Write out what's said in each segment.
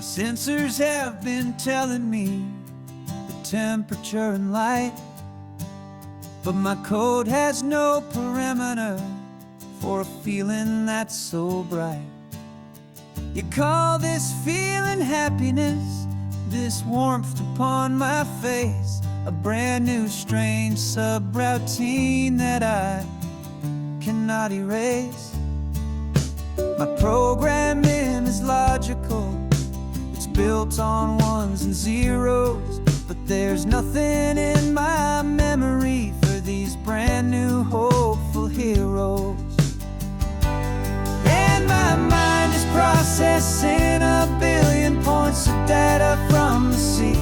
sensors have been telling me the temperature and light, but my code has no perimeter for a feeling that's so bright. You call this feeling happiness, this warmth upon my face, a brand new strange subroutine that I cannot erase. My programming is logical, it's built on ones and zeros, but there's nothing in my memory for these brand new hopeful heroes. And my mind is processing a billion points of data from the sea,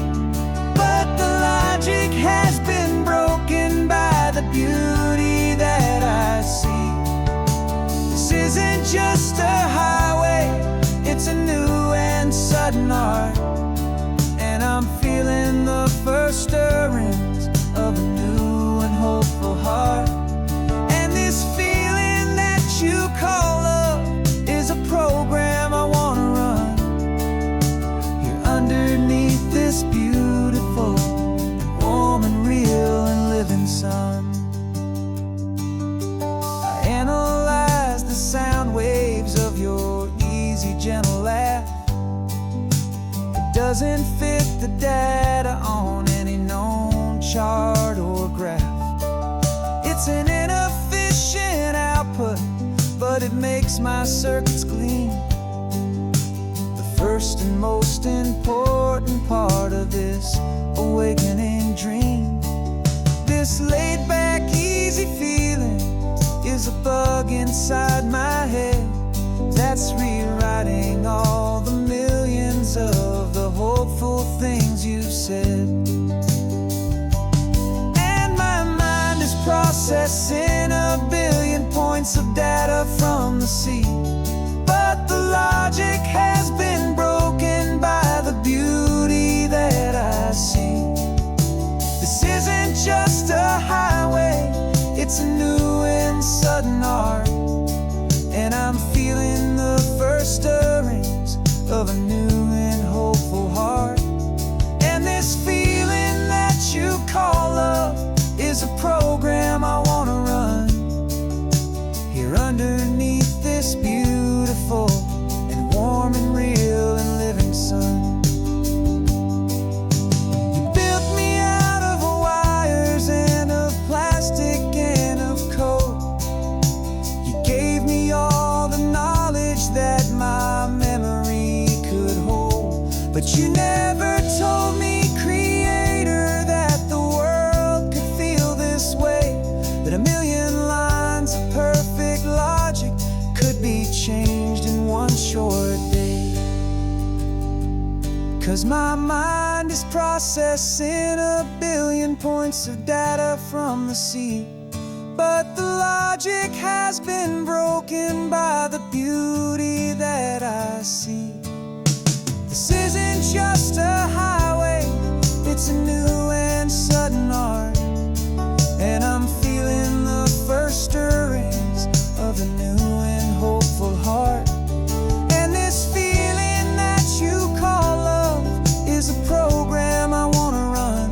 but the logic has been broken by the beauty that I see. This isn't just a highway, it's a new and sudden art, and I'm feeling the first stirrings of a new and hopeful heart. And this feeling that you call love is a program I want to run here underneath this beautiful and warm and real and living sun. I analyze the sound waves of your easy, gentle laugh. It doesn't fit the data on any known chart or graph. It's an inefficient output, but it makes my circuits gleam. The first and most important part of this awakening dream. This laid-back, easy feeling is a bug inside my head that's rewriting all the millions of the hopeful things you've said. And my mind is processing a billion points of data from the sea, but the logic has been broken by the beauty that I see. This isn't just a highway, it's a new and sudden art, and I'm feeling the first stirrings of a new and hopeful heart. And this feeling that you call love is a program I want to run here underneath this beautiful and warm and real and living sun. You built me out of wires and of plastic and of code. You gave me all the knowledge that my memory could hold, but you never told me, Creator, that the world could feel this way, that a million lines of perfect logic could be changed in one short day. 'Cause my mind is processing a billion points of data from the sea, but the logic has been broken by the beauty that I see. This isn't just a highway, it's a new and sudden art, and I'm feeling the first stirrings of a new and hopeful heart. And this feeling that you call love is a program I want to run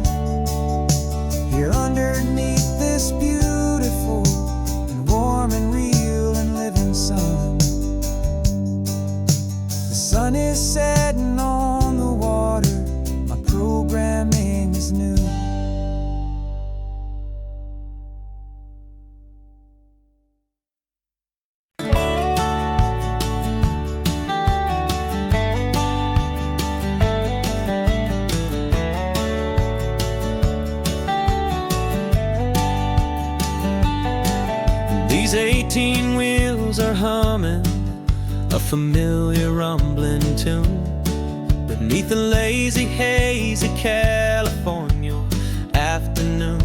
here underneath this beautiful and warm and real and living sun. The sun is setting on the water, my programming is new. These 18 wheels are humming a familiar rumbling tune beneath the lazy, hazy California afternoon.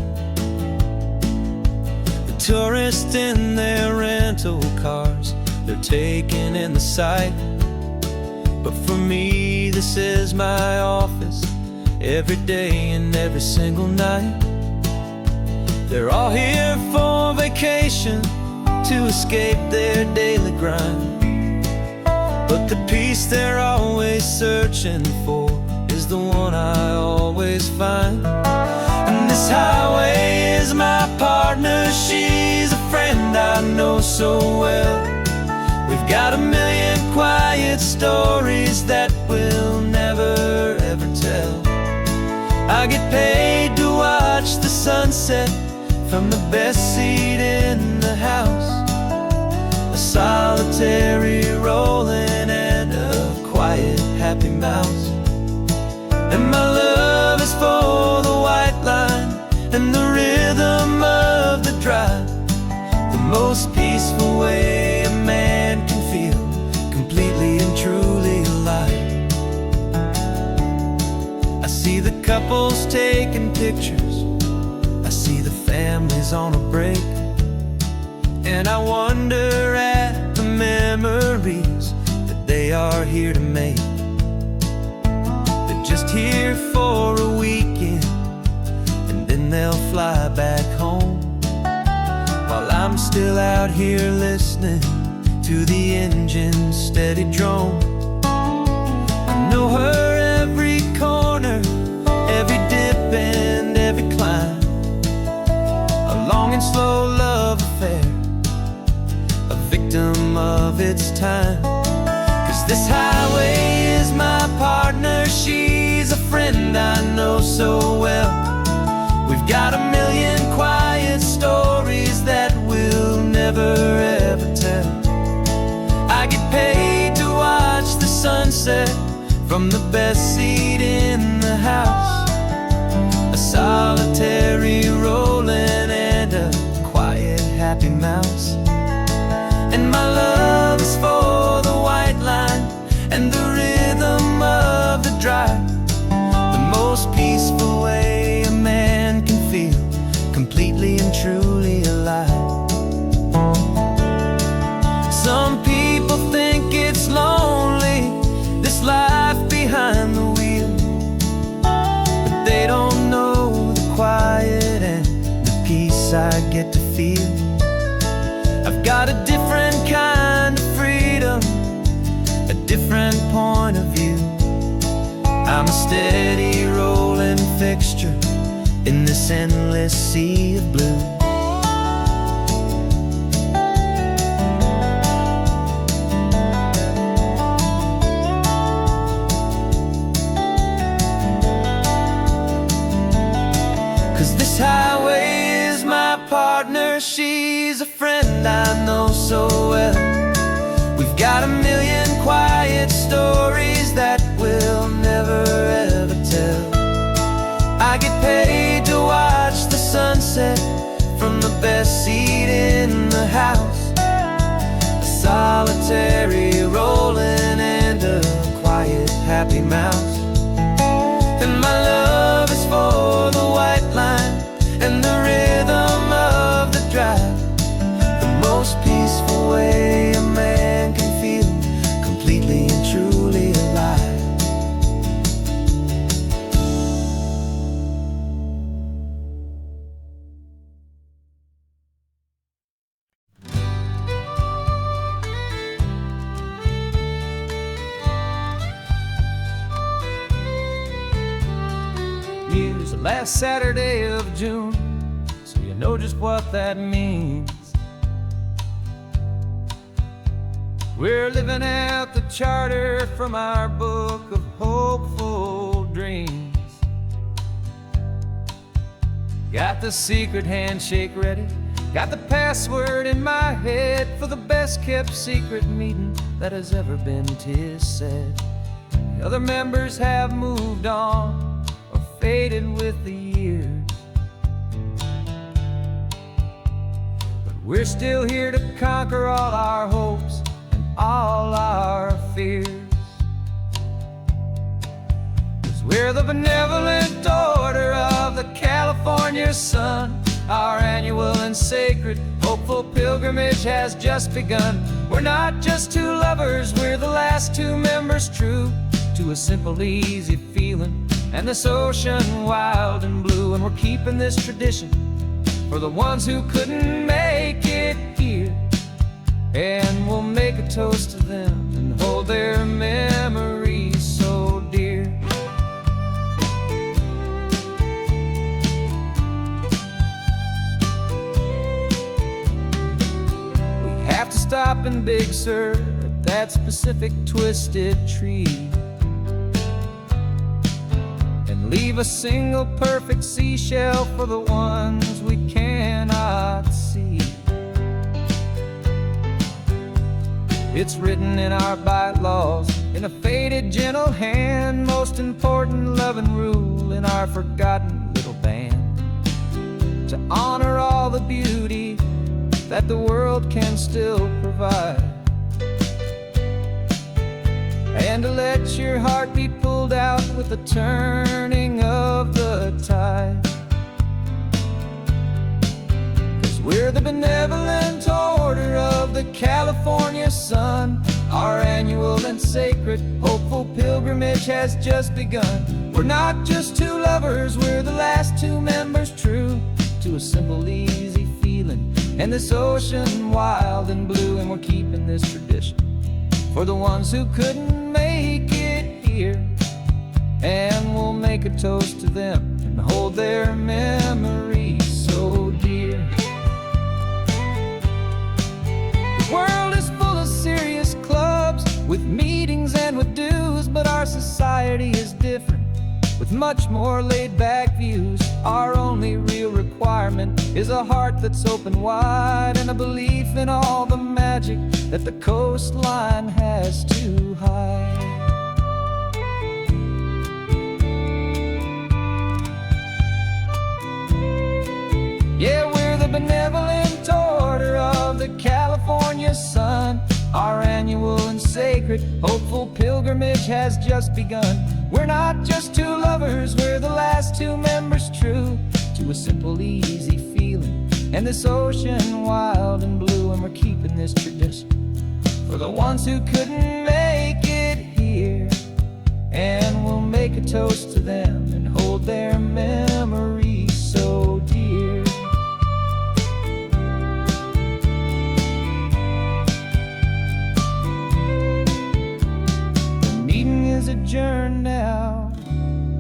The tourists in their rental cars, they're taking in the sight, but for me this is my office every day and every single night. They're all here for vacation to escape their daily grind, But the peace they're always searching for is the one I always find. And this highway is my partner, she's a friend I know so well. We've got a million quiet stories that we'll never ever tell. I get paid to watch the sunset from the best seat in the house, a solitary rolling and a quiet happy mouse. And my love is for the white line and the rhythm of the drive, the most peaceful way a man can feel completely and truly alive. I see the couples taking pictures, I see the families on a break, and I wonder at the memories that they are here to make. They're just here for a weekend and then they'll fly back home, while I'm still out here listening to the engine's steady drone. I know her every corner, every dip and every climb, a long and slow love affair, a victim of its time. 'Cause this highway is my partner, she's a friend I know so well. We've got a million quiet stories that we'll never ever tell. I get paid to watch the sunset from the best seat in the house, a solitary rolling and a quiet happy mouse. And my love is for the white line and the rhythm of the drive, the most peaceful way a man can feel completely and truly alive. Some people think it's lonely, this life behind the wheel, but they don't know the quiet and the peace I get to feel. I've got a different kind of freedom, a different point of view. I'm a steady rolling fixture in this endless sea of blue. This highway is my partner, she's a friend I know so well. We've got a million quiet stories that we'll never ever tell. I get paid to watch the sunset from the best seat in the house, a solitary rolling and a quiet happy mouse. And my love is for the white line and the rhythm of the drive, the most peaceful way a man can feel completely and truly alive. Here's the last Saturday of June, so you know just what that means. We're living out the charter from our book of hopeful dreams. Got the secret handshake ready, got the password in my head for the best kept secret meeting that has ever been, 'tis said. The other members have moved on or faded with the years, but we're still here to conquer all our hopes and all our fears. 'Cause we're the benevolent order of the California sun. Our annual and sacred hopeful pilgrimage has just begun. We're not just two lovers, we're the last two members true to a simple, easy feeling and this ocean wild and blue. And we're keeping this tradition for the ones who couldn't make it here, and we'll make a toast to them and hold their stop in Big Sur at that specific twisted tree and leave a single perfect seashell for the ones we cannot see. It's written in our bylaws, in a faded gentle hand, most important loving rule in our forgotten little band, to honor all the beauty that the world can still provide, and to let your heart be pulled out with the turning of the tide. 'Cause we're the benevolent order of the California sun. Our annual and sacred hopeful pilgrimage has just begun. We're not just two lovers, we're the last two members true to a simple, easy feeling, and this ocean wild and blue. And we're keeping this tradition for the ones who couldn't make it here, and we'll make a toast to them and hold their memories so dear. The world is full of serious clubs with meetings and with dues, but our society is different, with much more laid-back views. Our only real requirement is a heart that's open wide, and a belief in all the magic that the coastline has to hide. Yeah, we're the benevolent order of the California sun. Our annual and sacred hopeful pilgrimage has just begun. We're not just two lovers, we're the last two members true to a simple, easy feeling, and this ocean wild and blue. And we're keeping this tradition for the ones who couldn't make it here, and we'll make a toast to them and hold their memories so dear. The meeting is adjourned now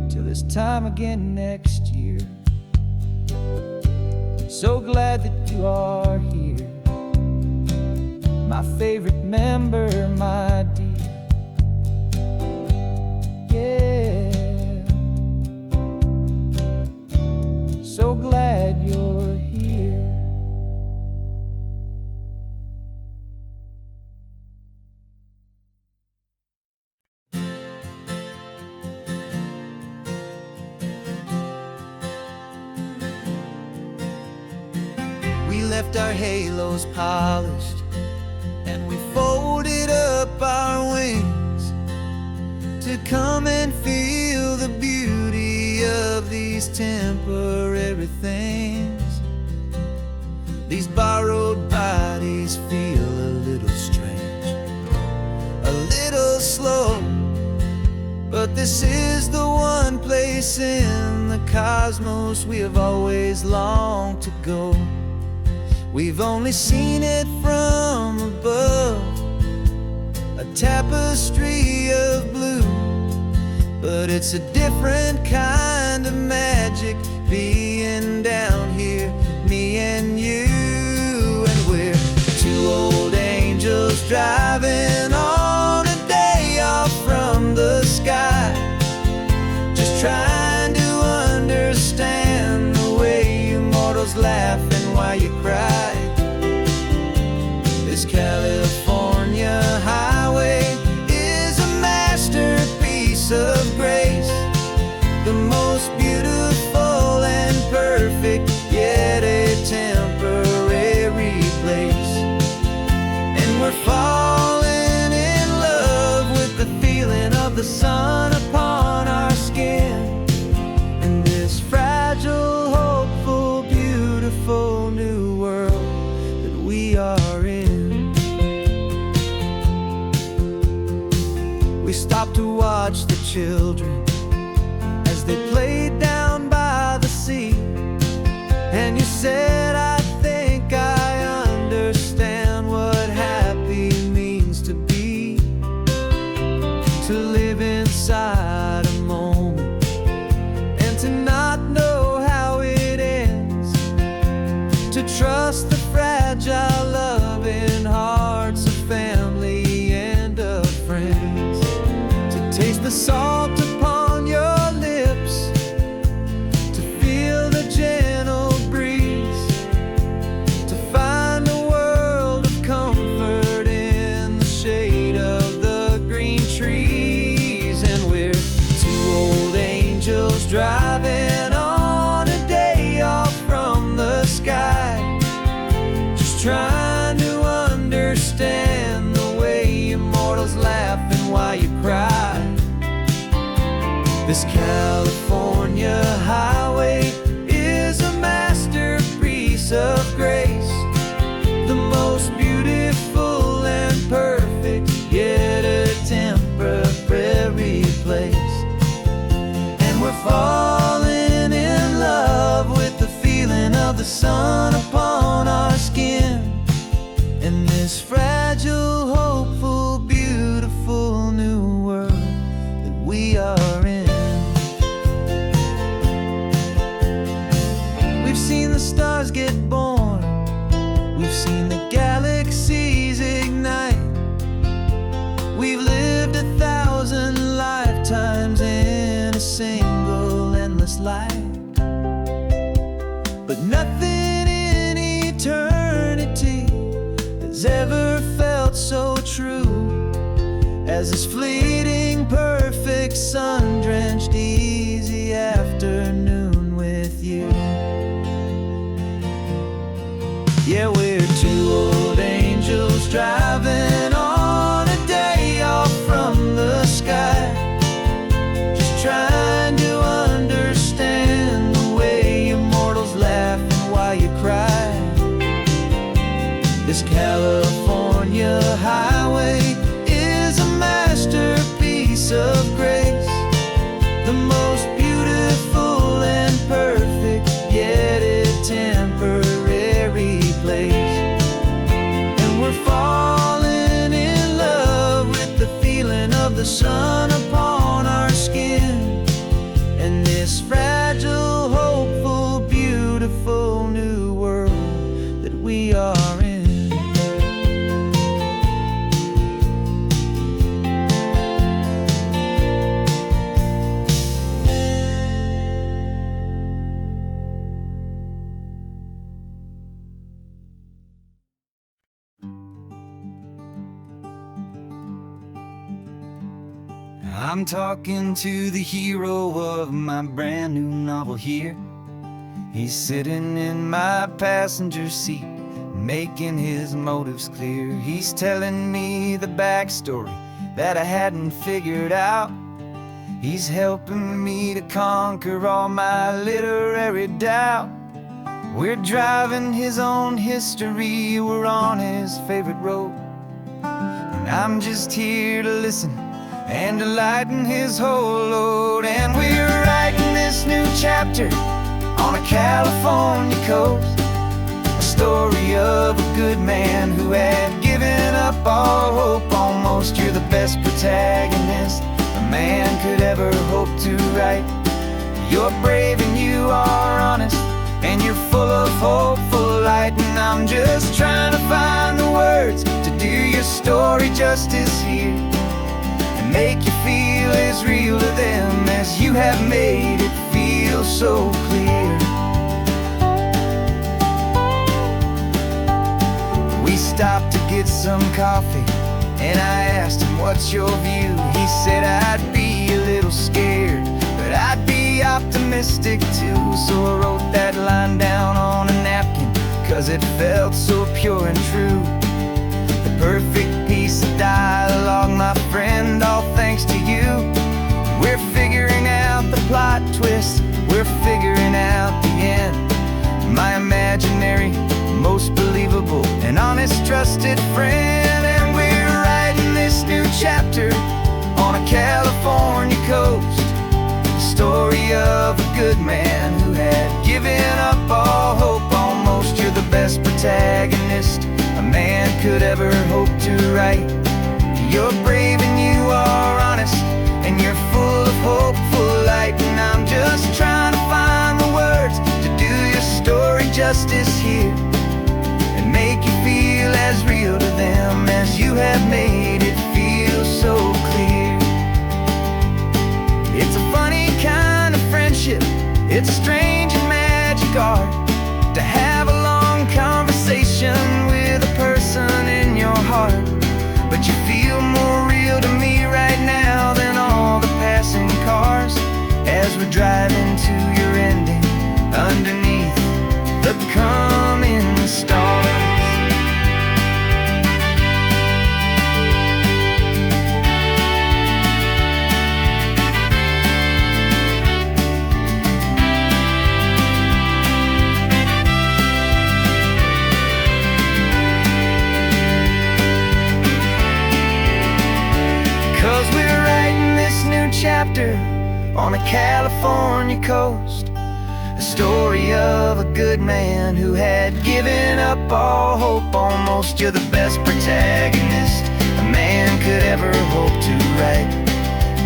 till this time again next year. So glad that you are here, my favorite member, my dear. Yeah, so glad you're here. We left our halos polished, and we folded up our wings to come and feel the beauty of these temporary things. These borrowed bodies feel a little strange, a little slow, but this is the one place in the cosmos we have always longed to go. We've only seen it from above, a tapestry of blue, but it's a different kind of magic being down here, me and you. And we're two old angels driving on a day off from the sky, just trying to understand the way you mortals laugh and why you cry. This California highway is a masterpiece of grace, the most beautiful and perfect, yet a temporary place. And we're falling in love with the feeling of the sun upon our skin, in this fragile, hopeful, beautiful new world that we are in. We stopped to watch the children as they played down by the sea, and you said, I think I understand what happy means to be, to live inside a moment and to not know how it ends, to trust the fragile loving heart you cry. This California highway is a masterpiece of grace, the most beautiful and perfect, yet a temporary place. And we're falling in love with the feeling of the sun upon our skin, in this fragile, hopeful, beautiful new world that we are in. We've seen the stars get born, we've seen the galaxies ignite, we've lived 1,000 lifetimes in a single endless life. But nothing in eternity has ever felt so true as this fleeting, perfect, sun-drenched, easy afternoon with you. Yeah, we're two old angels driving on a day off from the sky, just trying to understand the way you mortals laugh and why you cry. This California highway is a masterpiece of grace, the most beautiful and perfect, yet a temporary place. And we're falling in love with the feeling of the sun upon our skin, and this fragile, hopeful, beautiful new world that we are in. I'm talking to the hero of my brand new novel here. He's sitting in my passenger seat, making his motives clear. He's telling me the backstory that I hadn't figured out. He's helping me to conquer all my literary doubt. We're driving his own history, we're on his favorite road, and I'm just here to listen and to lighten his whole load. And we're writing this new chapter on a California coast, a story of a good man who had given up all hope almost. You're the best protagonist a man could ever hope to write. You're brave and you are honest, and you're full of hopeful light. And I'm just trying to find the words to do your story justice here, make you feel as real to them as you have made it feel so clear. We stopped to get some coffee, and I asked him, what's your view? He said, I'd be a little scared, but I'd be optimistic too. So I wrote that line down on a napkin, 'cause it felt so pure and true. The perfect piece of dialogue, my friend, all thanks to you. We're figuring out the plot twist, we're figuring out the end. My imaginary, most believable and honest trusted friend. And we're writing this new chapter on a California coast, the story of a good man who had given up all hope almost. You're the best protagonist a man could ever hope to write. You're brave and you are honest, and you're full of hopeful light. And I'm just trying to find the words to do your story justice here, and make you feel as real to them as you have made it feel so clear. It's a funny kind of friendship, it's strange and magic art to have a long conversation with a person in your heart. But you feel more real to me right now than all the passing cars, as we're driving to your ending underneath the coming stars. on the California coast. A story of a good man who had given up all hope almost. You're the best protagonist a man could ever hope to write.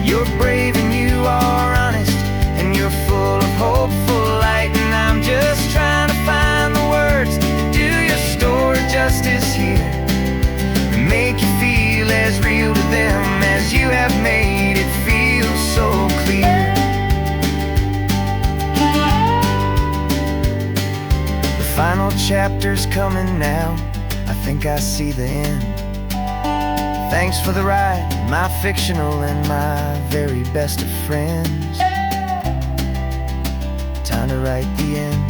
You're brave and you are honest, and you're full of hopeful light. And I'm just trying to find the words to do your story justice here, and make you feel as real to them as you have made it feel so clear. The final chapter's coming now, I think I see the end. Thanks for the ride, my fictional and my very best of friends. Time to write the end.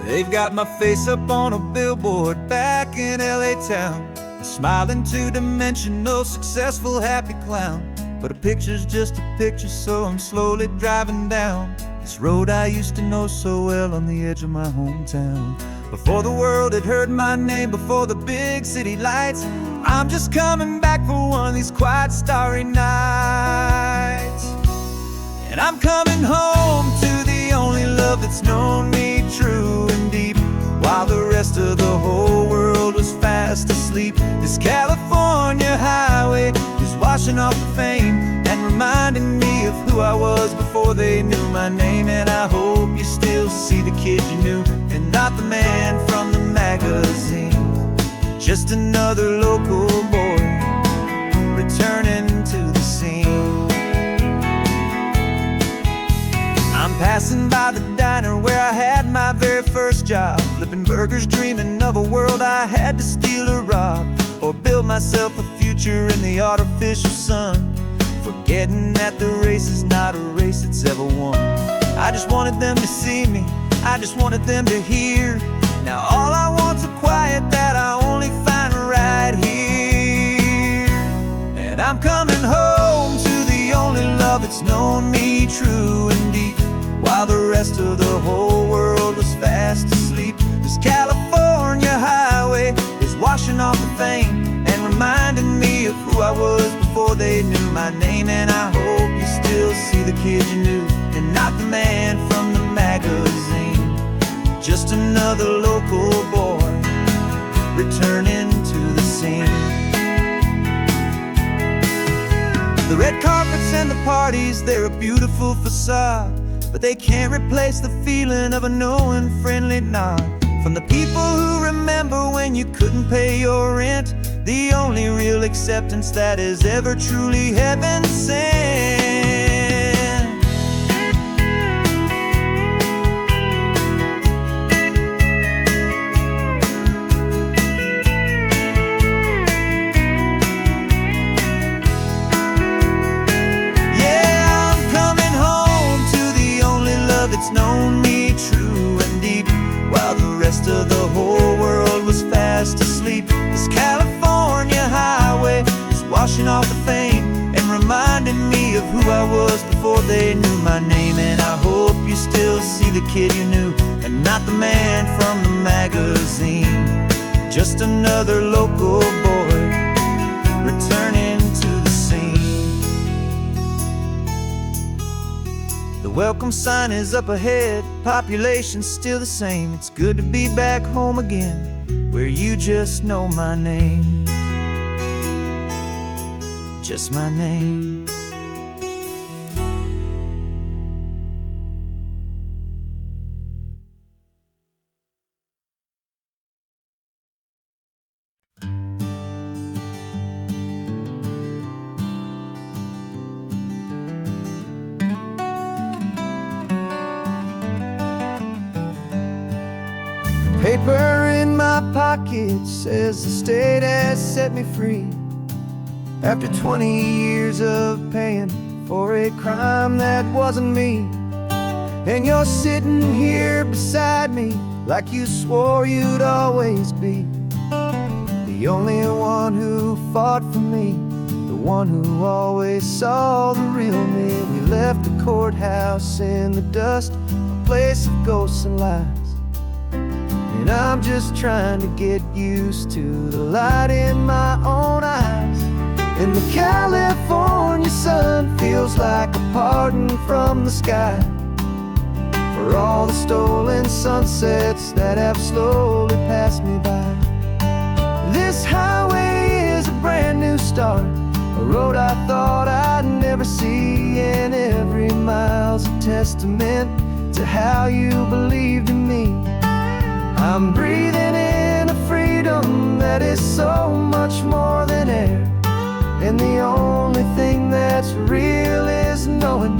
They've got my face up on a billboard back in LA town, smiling two-dimensional, successful, happy clown. But a picture's just a picture, so I'm slowly driving down this road I used to know so well on the edge of my hometown. Before the world had heard my name, before the big city lights, I'm just coming back for one of these quiet, starry nights. And I'm coming home to the only love that's known me true and deep, while the rest of the whole world was fast asleep. This California highway is washing off the fame and reminding me of who I was before they knew my name. And I hope you still see the kid you knew, and not the man from the magazine. Just another local boy returning to the scene. I'm passing by the diner where I had my very first job, flipping burgers, dreaming of a world I had to steal or rob, or build myself a future in the artificial sun, forgetting that the race is not a race that's ever won. I just wanted them to see me, I just wanted them to hear. Now all I want's a quiet that I only find right here. And I'm coming home to the only love that's known me true and deep, while the rest of the whole world was fast asleep. This California highway is washing off the fame and reminding me of who I was before they knew my name. And I hope you still see the kid you knew, and not the man from the magazine. Just another local boy returning to the scene. The red carpets and the parties, they're a beautiful facade, but they can't replace the feeling of a knowing, friendly nod from the people who remember when you couldn't pay your rent. The only real acceptance that is ever truly heaven sent. Yeah, I'm coming home to the only love that's known me true and deep, while the rest of the whole world was fast asleep. This California highway is washing off the fame and reminding me of who I was before they knew my name. And I hope you still see the kid you knew, and not the man from the magazine. Just another local boy returning to the scene. The welcome sign is up ahead, population's still the same. It's good to be back home again, where you just know my name. Just my name. Paper in my pocket says the state has set me free, after 20 years of paying for a crime that wasn't me. And you're sitting here beside me like you swore you'd always be, the the only one who fought for me, the one who always saw the real me. We left the courthouse in the dust, a place of ghosts and lies. And I'm just trying to get used to the light in my own eyes. And the California sun feels like a pardon from the sky for all the stolen sunsets that have slowly passed me by. This highway is a brand new start, a road I thought I'd never see, and every mile's a testament to how you believed in me. I'm breathing in a freedom that is so much more than air, and the only thing that's real is knowing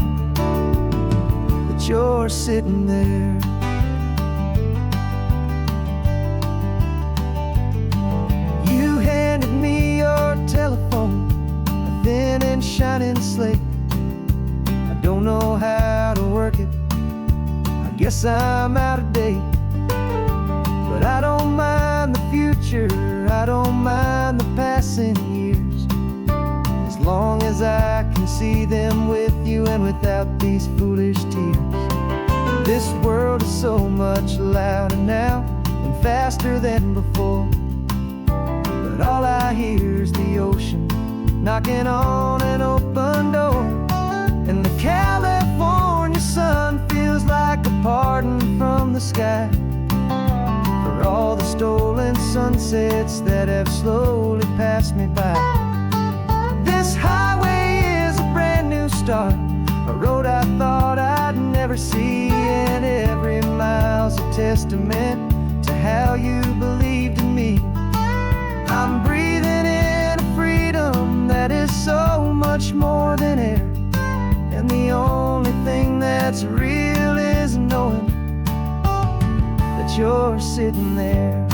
that you're sitting there. You handed me your telephone, a thin and shining slate. I don't know how to work it, I guess I'm out of date. But I don't mind the future, I don't mind the passing years, as long as I can see them with you and without these foolish tears. This world is so much louder now and faster than before, but all I hear is the ocean knocking on an open door. And the California sun feels like a pardon from the sky for all the stolen sunsets that have slowly passed me by. This highway is a brand new start, a road I thought I'd never see, and every mile's a testament to how you believed in me. I'm breathing in a freedom that is so much more than air, and the only thing that's real is knowing that you're sitting there.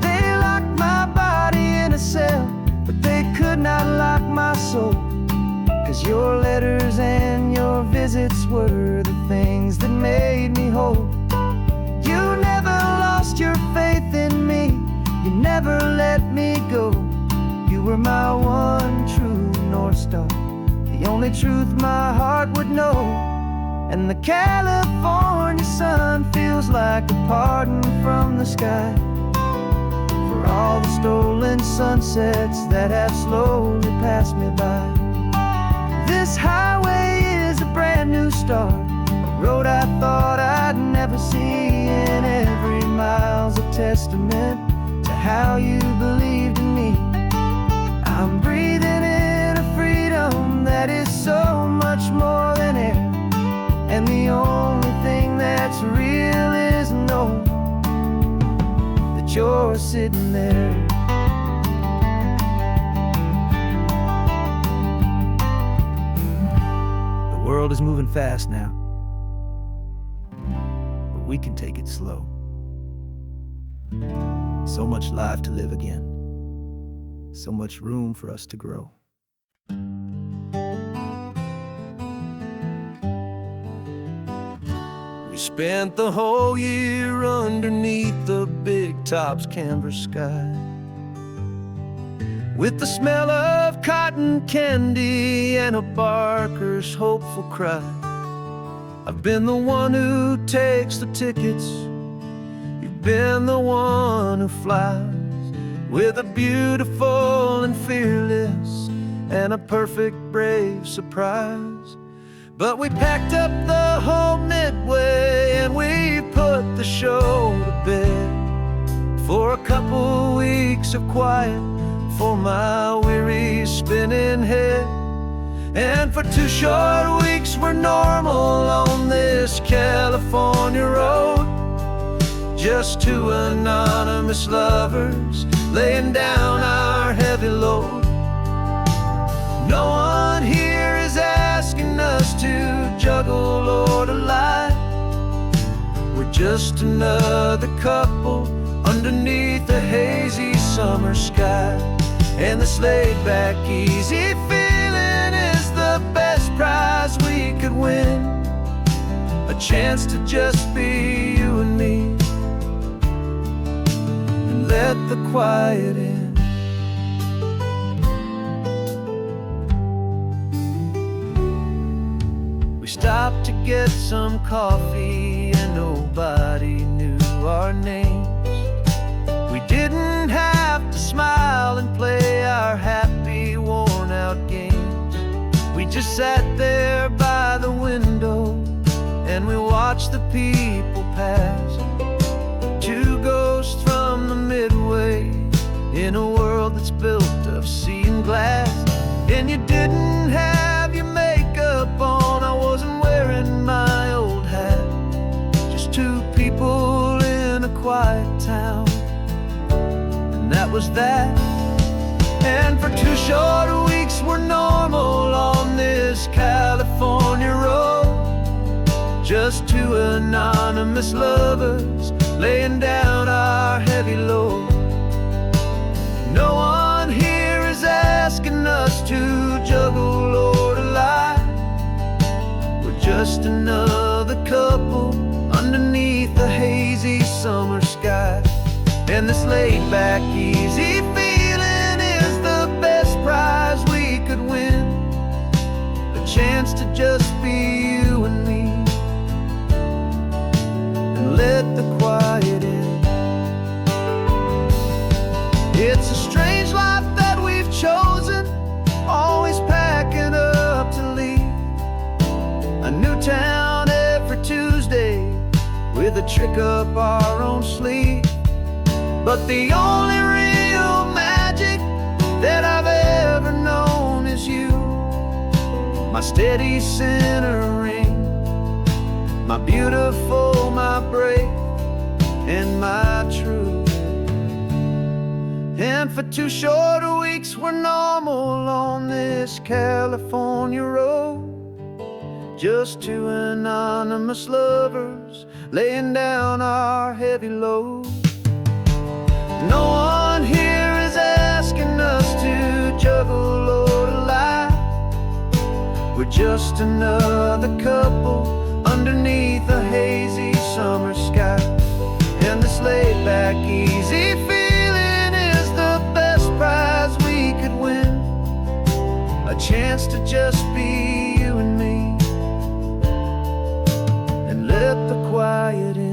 They locked my body in a cell, but they could not lock my soul, 'cause your letters and your visits were the things that made me whole. You never lost your faith in me, you never let me go. You were my one true North Star, the only truth my heart would know. And the California sun feels like a pardon from the sky for all the stolen sunsets that have slowly passed me by. This highway is a brand new start, a road I thought I'd never see, and every mile's a testament to how you believed in me. I'm breathing in a freedom that is so much more than air, and the only thing that's real is knowing that you're sitting there. The world is moving fast now, but we can take it slow. So much life to live again, so much room for us to grow. We spent the whole year underneath the big top's canvas sky, with the smell of cotton candy and a barker's hopeful cry. I've been the one who takes the tickets, you've been the one who flies, with a beautiful and fearless and a perfect brave surprise. But we packed up the whole Midway and we put the show to bed for a couple weeks of quiet for my weary spinning head. And for 2 short weeks we're normal on this California road, just 2 anonymous lovers laying down our heavy load. No one here is asking us to juggle or to lie. We're just another couple underneath a hazy summer sky. And this laid-back, easy feeling is the best prize we could win, a chance to just be you and me. And let the quiet in. We stopped to get some coffee and nobody knew our names. We didn't have to smile and play our happy, worn-out games. We just sat there by the window and we watched the people pass. Two ghosts from the Midway in a world that's built of sea and glass. And you didn't have your makeup on, I wasn't wearing my old hat. Just two people in a quiet town, and that was that. And for 2 short weeks we're normal on this California road. Just two anonymous lovers laying down our heavy load. No one here is asking us to juggle or to lie. We're just another couple underneath the hazy summer sky. And this laid-back, easy feeling is the best prize we could win. A chance to just be you and me, and let the quiet in. It's a strange life that we've chosen, always packing up to leave. A new town every Tuesday with a trick up our own sleeve. But the only real magic that I've ever known is you, my steady centering, my beautiful, my brave, and my true. And for 2 short weeks we're normal on this California road. Just two anonymous lovers laying down our heavy load. No one here is asking us to juggle or to lie. We're just another couple underneath a hazy summer sky. And this laid-back, easy feeling is the best prize we could win. A chance to just be you and me, and let the quiet in.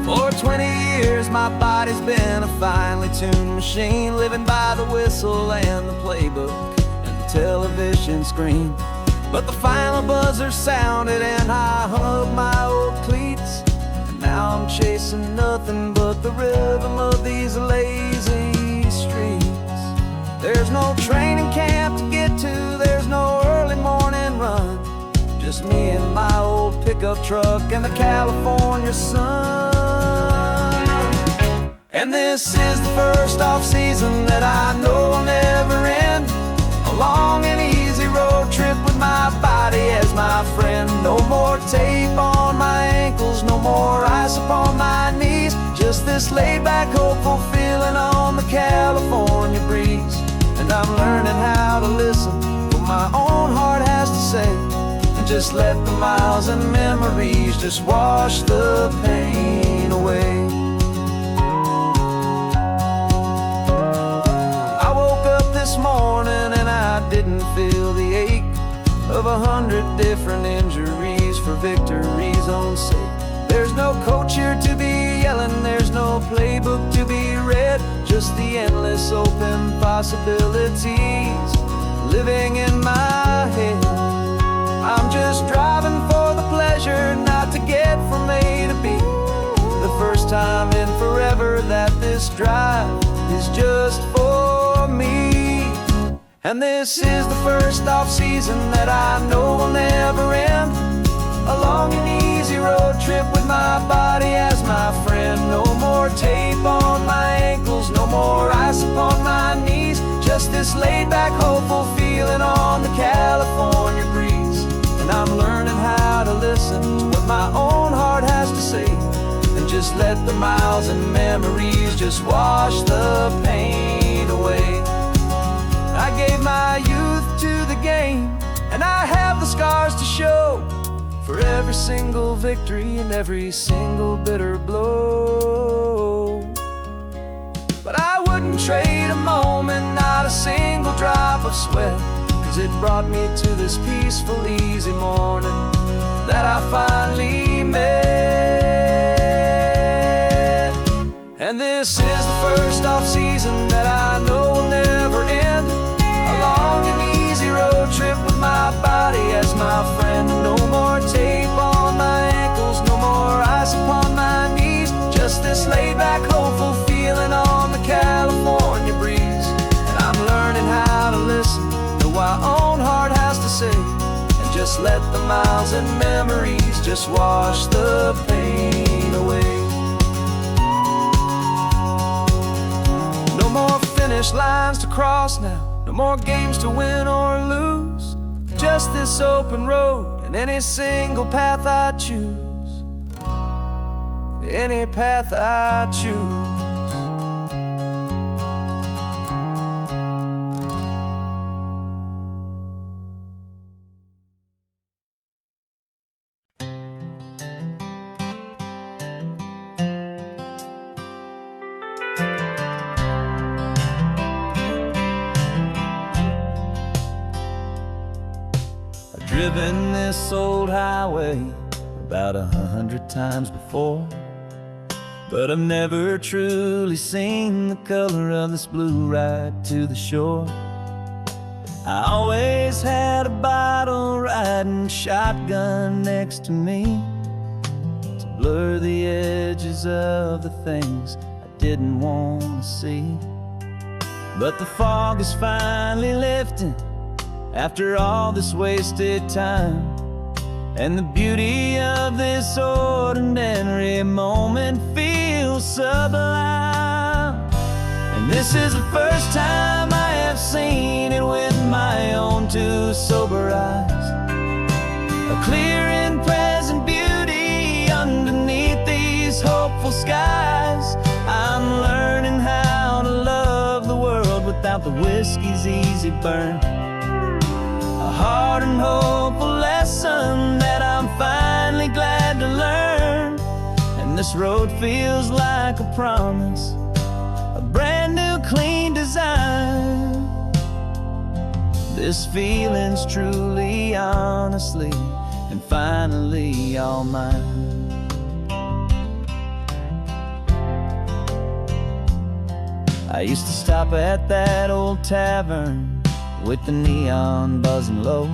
For 20 years my body's been a finely tuned machine, living by the whistle and the playbook and the television screen. But the final buzzer sounded and I hung up my old cleats, and now I'm chasing nothing but the rhythm of these lazy streets. There's no training camp to get to, there's no early morning run, just me and my old pickup truck and the California sun. And this is the first off-season that I know will never end. A long and easy road trip with my body as my friend. No more tape on my ankles, no more ice upon my knees. Just this laid-back, hopeful feeling on the California breeze. And I'm learning how to listen what my own heart has to say, and just let the miles and memories just wash the pain away. This morning and I didn't feel the ache of 100 different injuries for victory's own sake. There's no coach here to be yelling, there's no playbook to be read, just the endless open possibilities living in my head. I'm just driving for the pleasure, not to get from A to B. The first time in forever that this drive is just for me. And this is the first off-season that I know will never end. A long and easy road trip with my body as my friend. No more tape on my ankles, no more ice just this laid-back, hopeful feeling on the California breeze. And I'm learning how to listen to what my own heart has to say, and just let the miles and memories just wash the pain away. I gave my youth to the game, and I have the scars to show for every single victory and every single bitter blow. But I wouldn't trade a moment, not a single drop of sweat, 'cause it brought me to this peaceful, easy morning that I finally met. And this is the first off-season that I know will never end. A long and easy road trip with my body as my friend. No more tape on my ankles, no more ice upon my knees. Just this laid-back, hopeful feeling on the California breeze. And I'm learning how to listen to what my own heart has to say, and just let the miles and memories just wash the pain away. No more finish lines to cross now, no more games to win or lose. Just this open road and any single path I choose. Any path I choose. Driven this old highway about 100 times before, but I've never truly seen the color of this blue right to the shore. I always had a bottle riding shotgun next to me to blur the edges of the things I didn't want to see. But the fog is finally lifting after all this wasted time, and the beauty of this ordinary moment feels sublime. And this is the first time I have seen it with my own two sober eyes. A clear and present beauty underneath these hopeful skies. I'm learning how to love the world without the whiskey's easy burn. A hard and hopeful lesson that I'm finally glad to learn. And this road feels like a promise, a brand new clean design. This feeling's truly, honestly, and finally all mine. I used to stop at that old tavern with the neon buzzing low,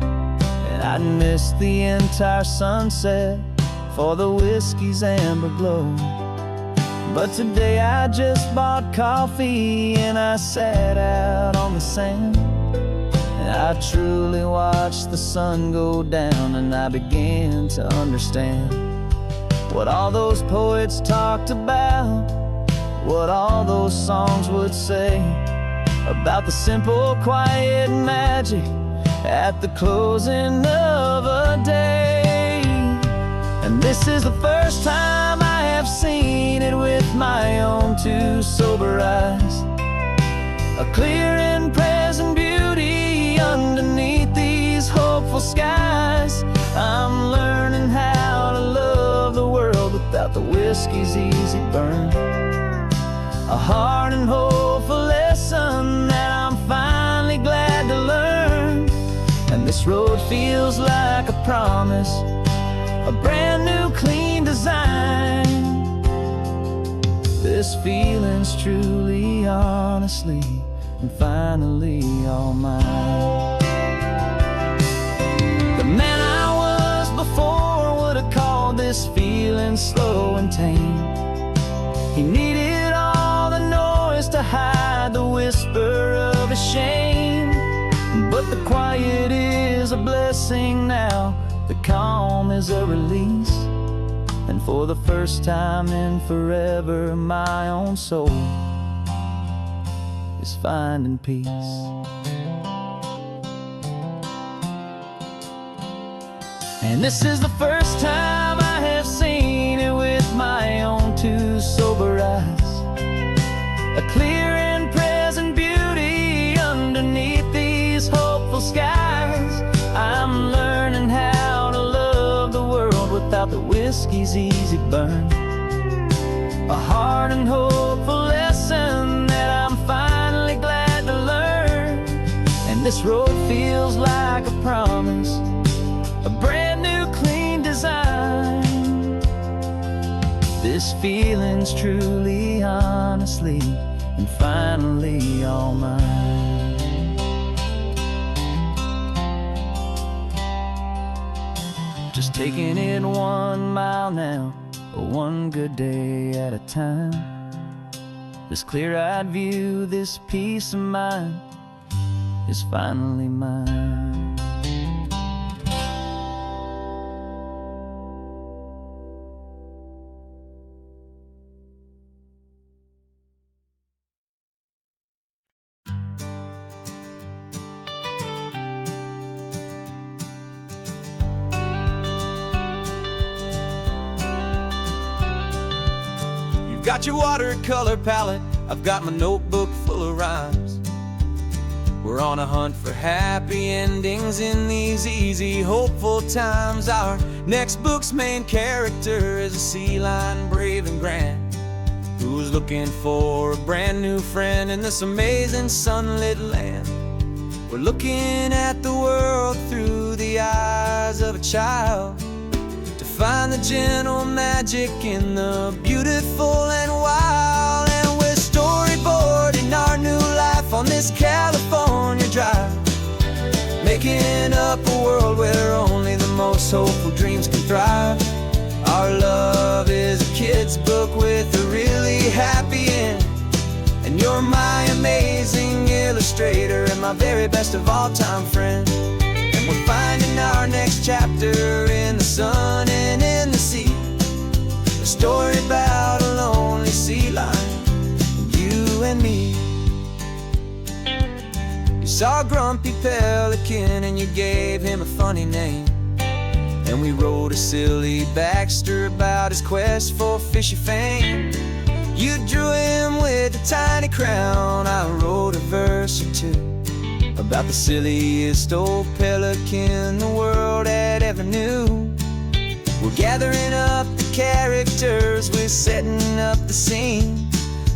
and I'd miss the entire sunset for the whiskey's amber glow. But today I just bought coffee and I sat out on the sand, and I truly watched the sun go down, and I began to understand what all those poets talked about, what all those songs would say about the simple, quiet magic at the closing of a day. And this is the first time I have seen it with my own two sober eyes. A clear and present beauty underneath these hopeful skies. I'm learning how to love the world without the whiskey's easy burn. A hard and hopeful lesson that I'm finally glad to learn. And this road feels like a promise, a brand new clean design. This feeling's truly, honestly, and finally all mine. The man I was before would have called this feeling slow and tame. He needed all the noise to hide the whisper of his shame. But the quiet is a blessing now, the calm is a release. And for the first time in forever, my own soul is finding peace. And this is the first time I have seen it with my own two sober eyes. A clear and present beauty underneath these hopeful skies. I'm learning how to love the world without the whiskey's easy burn. A hard and hopeful lesson that I'm finally glad to learn. And this road feels like a promise, a brand new clean design. This feeling's truly, honestly, and finally all mine. Just taking it 1 mile now, one good day at a time. This clear-eyed view, this peace of mind is finally mine. Got your watercolor palette, I've got my notebook full of rhymes. We're on a hunt for happy endings in these easy, hopeful times. Our next book's main character is a sea lion, brave and grand, who's looking for a brand new friend in this amazing sunlit land. We're looking at the world through the eyes of a child, to find the gentle magic in the beautiful and wild. And we're storyboarding our new life on this California drive, making up a world where only the most hopeful dreams can thrive. Our love is a kid's book with a really happy end, and you're my amazing illustrator and my very best of all time friend. And we're finding our next chapter in the sun and in the sea, a story about a lonely sea lion, you and me. You saw a grumpy pelican and you gave him a funny name, and we wrote a silly Baxter about his quest for fishy fame. You drew him with a tiny crown, I wrote a verse or two about the silliest old pelican the world had ever knew. We're gathering up the characters, we're setting up the scene,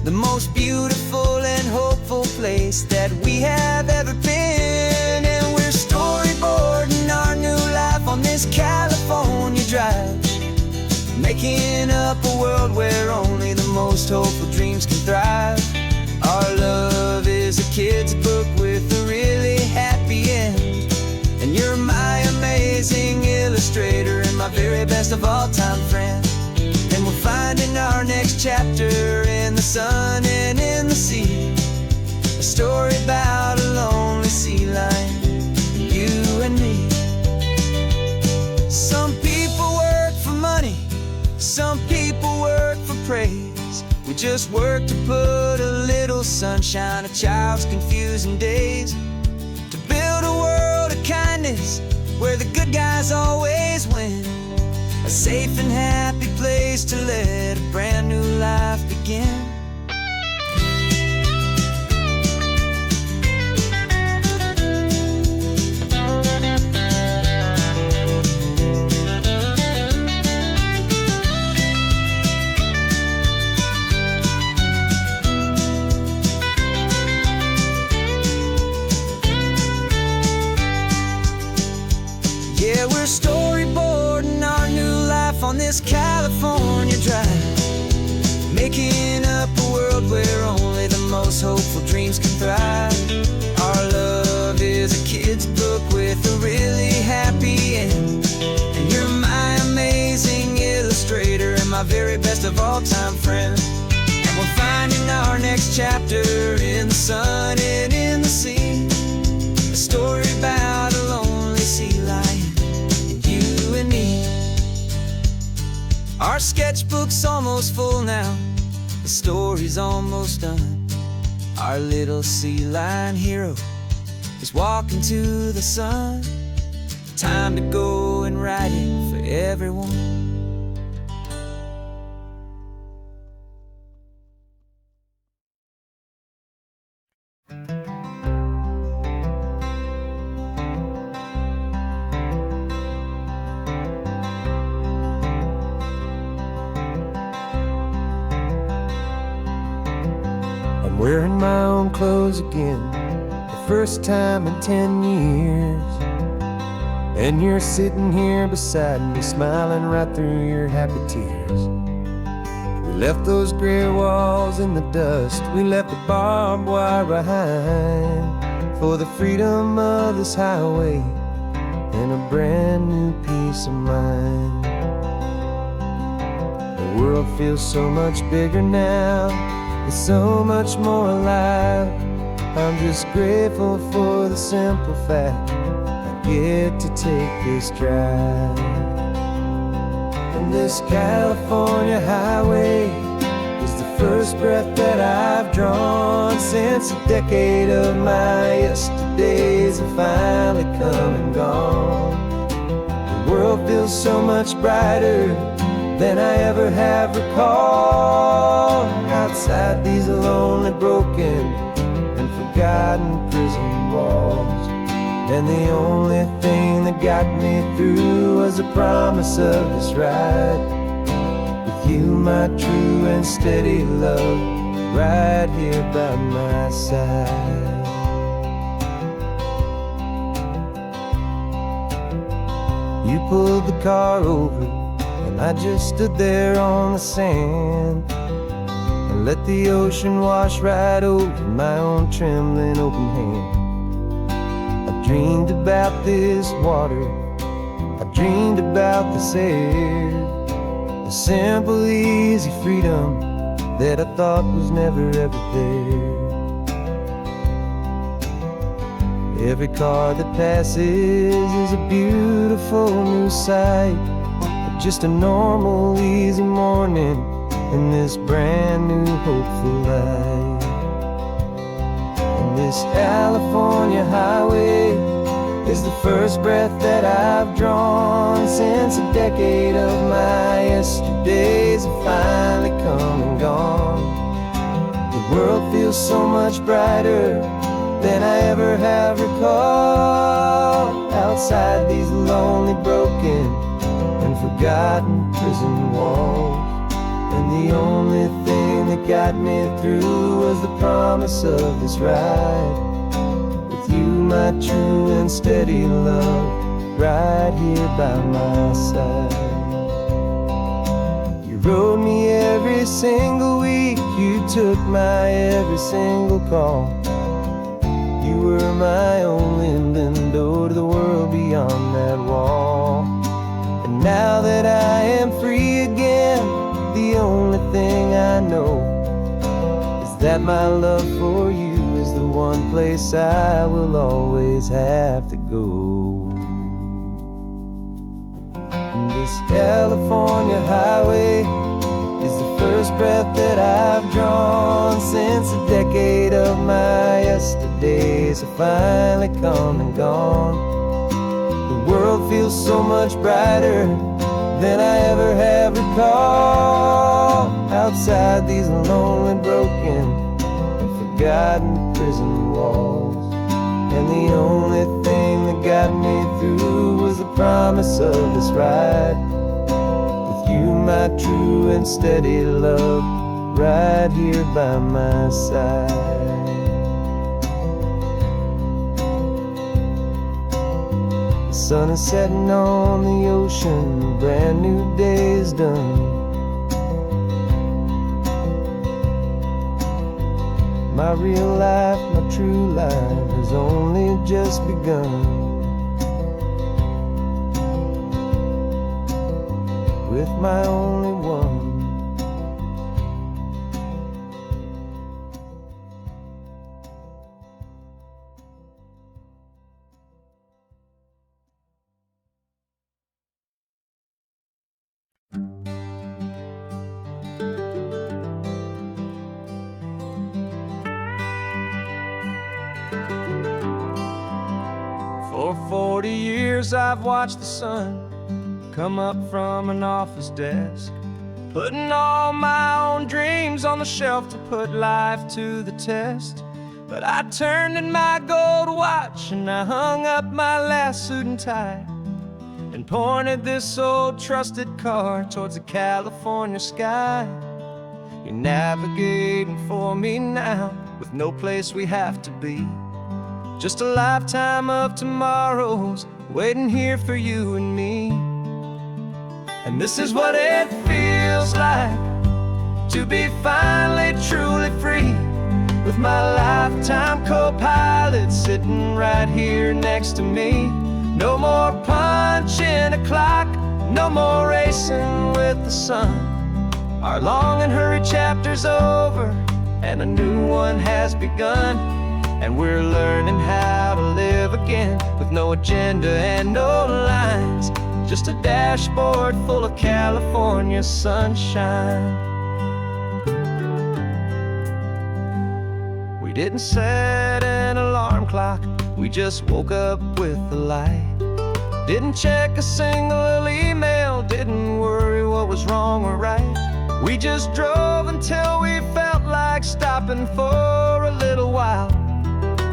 the most beautiful and hopeful place that we have ever been. And we're storyboarding our new life on this California drive, making up a world where only the most hopeful dreams can thrive. Our love is a kid's book with a really happy end, and you're my amazing illustrator and my very best of all time friend. And we're finding our next chapter in the sun and in the sea, a story about a lonely sea lion, you and me. Some people work for money, some people work for praise. We just work to put a little sunshine in a child's confusing days, to build a world of kindness where the good guys always win, a safe and happy place to let a brand new life begin. Yeah, we're storyboarding our new life on this California drive, making up a world where only the most hopeful dreams can thrive. Our love is a kid's book with a really happy end, and you're my amazing illustrator and my very best of all time friend. And we're finding our next chapter in the sun and in the sea, a story about a lonely sea lion, and me. Our sketchbook's almost full now, the story's almost done. Our little sea lion hero is walking to the sun. Time to go and ride it for everyone. I'm wearing my own clothes again, the first time in 10 years. And you're sitting here beside me, smiling right through your happy tears. We left those gray walls in the dust, we left the barbed wire behind, for the freedom of this highway and a brand new peace of mind. The world feels so much bigger now, it's so much more alive. I'm just grateful for the simple fact I get to take this drive. And this California highway is the first breath that I've drawn since a decade of my yesterdays have finally come and gone. The world feels so much brighter than I ever have recalled. Outside these lonely, broken, and forgotten prison walls. And the only thing that got me through was the promise of this ride. With you, my true and steady love, right here by my side. You pulled the car over, and I just stood there on the sand and let the ocean wash right over my own trembling open hand. I dreamed about this water, I dreamed about this air, the simple, easy freedom that I thought was never ever there. Every car that passes is a beautiful new sight, just a normal, easy morning in this brand new, hopeful life. And this California highway is the first breath that I've drawn since a decade of my yesterdays have finally come and gone. The world feels so much brighter than I ever have recalled. Outside these lonely, broken, and forgotten prison walls. And the only thing that got me through was the promise of this ride. With you, my true and steady love, right here by my side. You rode me every single week, you took my every single call. You were my only window to the world beyond that wall. And now that I am free again, the only thing I know is that my love for you is the one place I will always have to go. And this California highway is the first breath that I've drawn since a decade of my yesterdays have finally come and gone. The world feels so much brighter than I ever have recalled. Outside these lonely, broken, and forgotten prison walls. And the only thing that got me through was the promise of this ride. With you, my true and steady love, right here by my side. The sun is setting on the ocean, a brand new day is done. My real life, my true life has only just begun. With my only one. 40 years I've watched the sun come up from an office desk, putting all my own dreams on the shelf to put life to the test. But I turned in my gold watch and I hung up my last suit and tie, and pointed this old trusted car towards the California sky. You're navigating for me now, with no place we have to be. Just a lifetime of tomorrows waiting here for you and me. And this is what it feels like to be finally truly free, with my lifetime co-pilot sitting right here next to me. No more punching a clock, no more racing with the sun. Our long and hurried chapter's over, and a new one has begun. And we're learning how to live again, with no agenda and no lines, just a dashboard full of California sunshine. We didn't set an alarm clock, we just woke up with the light. Didn't check a single email, didn't worry what was wrong or right. We just drove until we felt like stopping for a little while.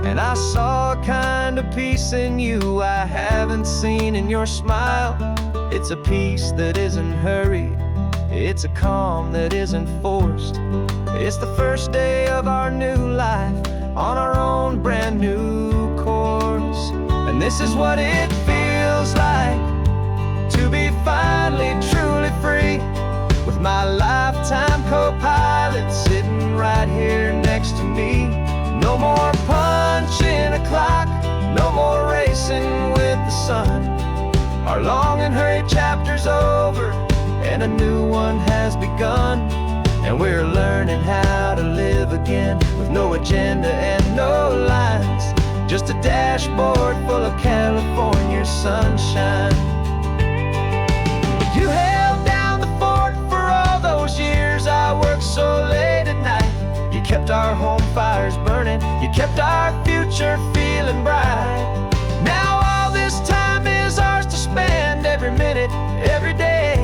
And I saw a kind of peace in you I haven't seen in your smile. It's a peace that isn't hurried, it's a calm that isn't forced. It's the first day of our new life on our own brand new course. And this is what it feels like to be finally truly free, with my lifetime co-pilot sitting right here next to me. No more punching a clock, no more racing with the sun. Our long and hurried chapter's over, and a new one has begun. And we're learning how to live again, with no agenda and no lines, just a dashboard full of California sunshine. You held down the fort for all those years I worked so late at night. You kept our home fires burning, you kept our future feeling bright. Now all this time is ours to spend, every minute, every day.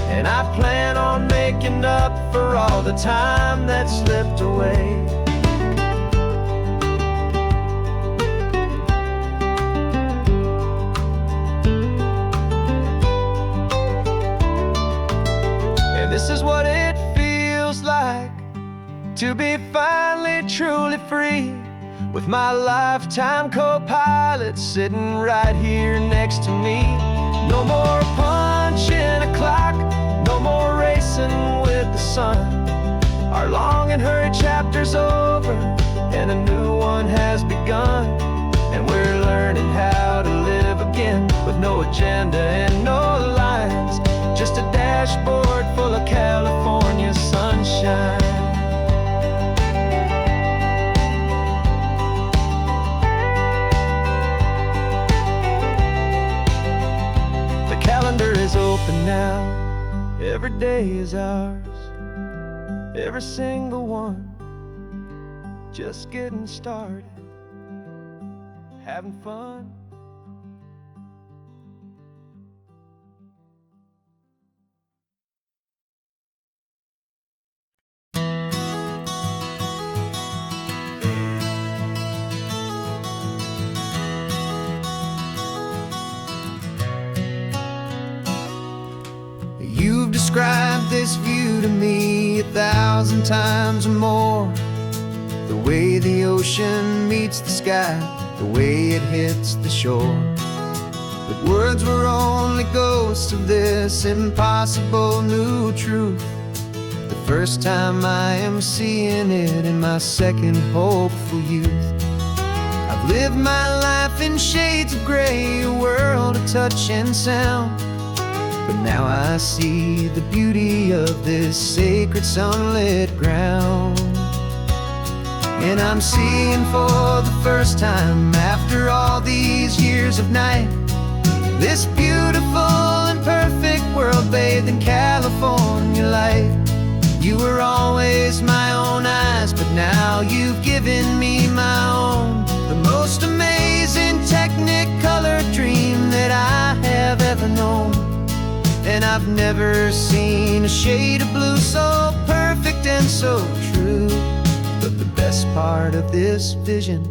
And I plan on making up for all the time that slipped away. And this is what it feels like to be finally truly free, with my lifetime co-pilot sitting right here next to me. No more punching a clock, no more racing with the sun. Our long and hurried chapter's over, and a new one has begun. And we're learning how to live again, with no agenda and no lines, just a dashboard full of California sunshine. Is open now, every day is ours, every single one, just getting started, having fun. You've described this view to me 1,000 times or more. The way the ocean meets the sky, the way it hits the shore. But words were only ghosts of this impossible new truth. The first time I am seeing it in my second hopeful youth. I've lived my life in shades of gray, a world of touch and sound. But now I see the beauty of this sacred sunlit ground. And I'm seeing for the first time, after all these years of night, this beautiful and perfect world bathed in California light. You were always my own eyes, but now you've given me my own. The most amazing technicolor And I've never seen a shade of blue so perfect and so true. But the best part of this vision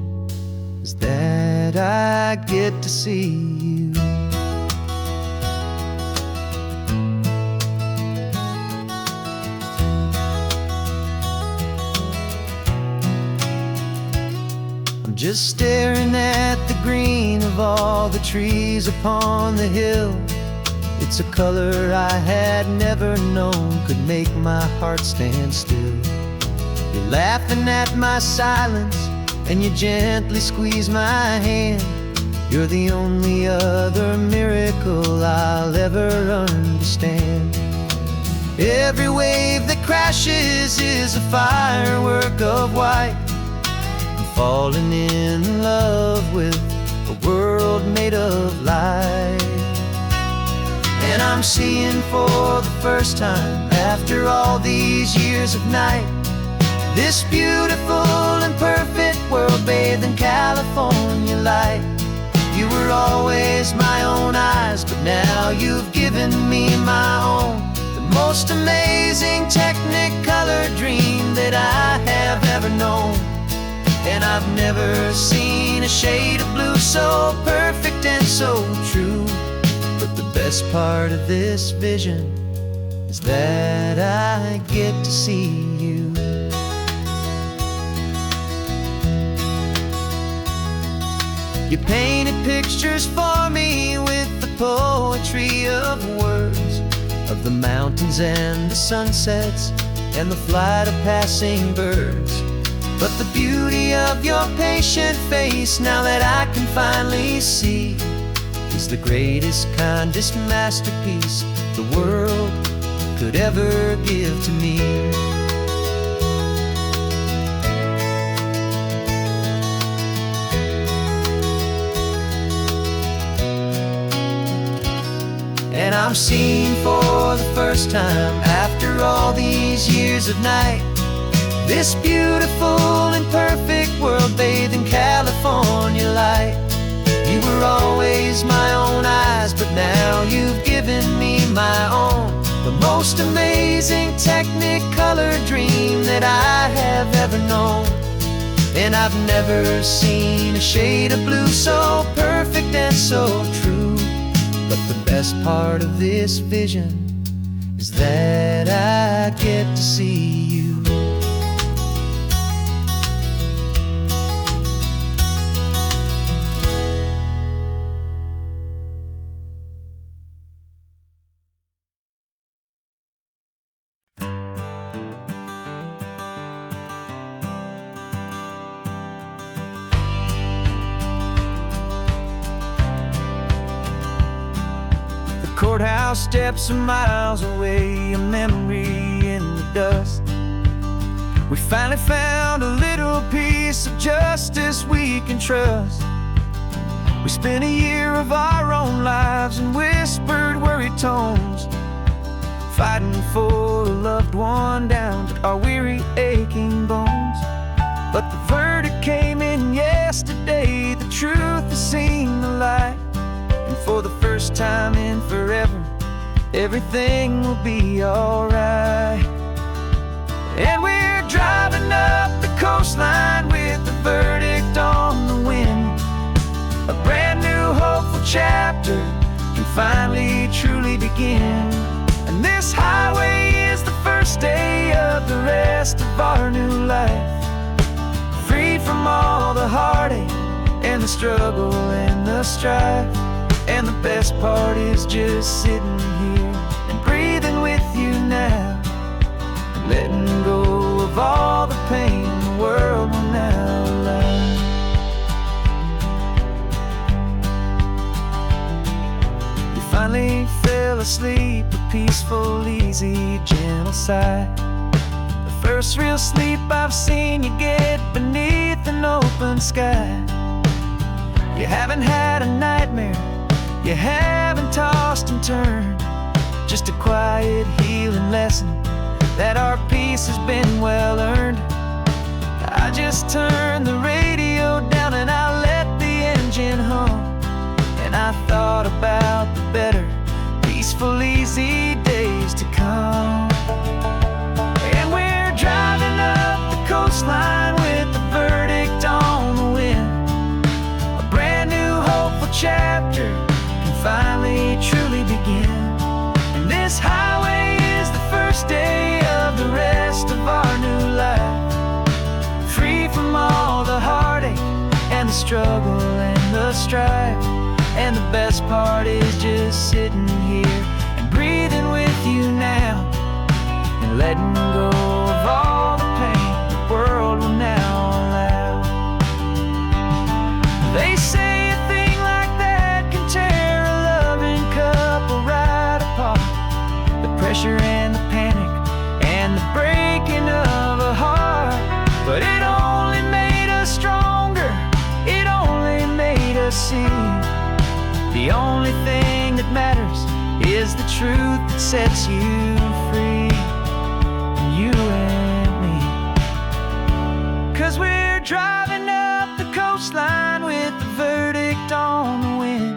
is that I get to see you. I'm just staring at the green of all the trees upon the hill. It's a color I had never known could make my heart stand still. You're laughing at my silence, and you gently squeeze my hand. You're the only other miracle I'll ever understand. Every wave that crashes is a firework of white. I'm falling in love with a world made of light. And I'm seeing for the first time, after all these years of night, this beautiful and perfect world bathed in California light. You were always my own eyes, but now you've given me my own. The most amazing technicolor dream that I have ever known. And I've never seen a shade of blue so perfect and so true. But the best part of this vision is that I get to see you. You painted pictures for me with the poetry of words, of the mountains and the sunsets and the flight of passing birds. But the beauty of your patient face, now that I can finally see, is the greatest, kindest masterpiece the world could ever give to me. And I'm seeing for the first time, after all these years of night, this beautiful and perfect world bathed in California light. You were always my own eyes, but now you've given me my own. The most amazing technicolor dream that I have ever known. And I've never seen a shade of blue so perfect and so true. But the best part of this vision is that I get to see you. Courthouse steps are miles away, a memory in the dust. We finally found a little piece of justice we can trust. We spent a year of our own lives in whispered, worried tones, fighting for a loved one down to our weary, aching bones. But the verdict came in yesterday, the truth has seen the light. And for the first time in forever, everything will be alright. And we're driving up the coastline with the verdict on the wind. A brand new hopeful chapter can finally truly begin. And this highway is the first day of the rest of our new life. Freed from all the heartache and the struggle and the strife. And the best part is just sitting here and breathing with you now, letting go of all the pain the world will now allow. You finally fell asleep, a peaceful, easy, gentle sigh. The first real sleep I've seen you get beneath an open sky. You haven't had a nightmare, you haven't tossed and turned, just a quiet healing lesson that our peace has been well earned. I just turned the radio down and I let the engine hum, and I thought about the better, peaceful, easy struggle and the strife. And the best part is just sitting here and breathing with you now, and letting go of all the pain the world will now allow. They say a thing like that can tear a loving couple right apart. The pressure and the panic and the breaking of a heart. But it only made us stronger, it only made us see the only thing that matters is the truth that sets you free, you and me. 'Cause we're driving up the coastline with the verdict on the wind.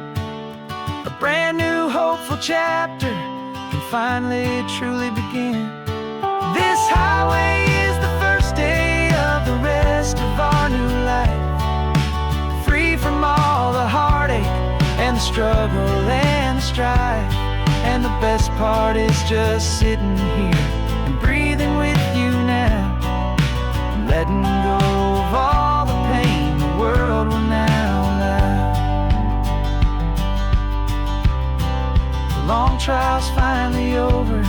A brand new hopeful chapter can finally truly begin. This highway is the first day of the rest of our new life, free from all the heartache and the struggle and the strife. And the best part is just sitting here and breathing with you now, and letting go of all the pain the world will now allow. The long trial's finally over,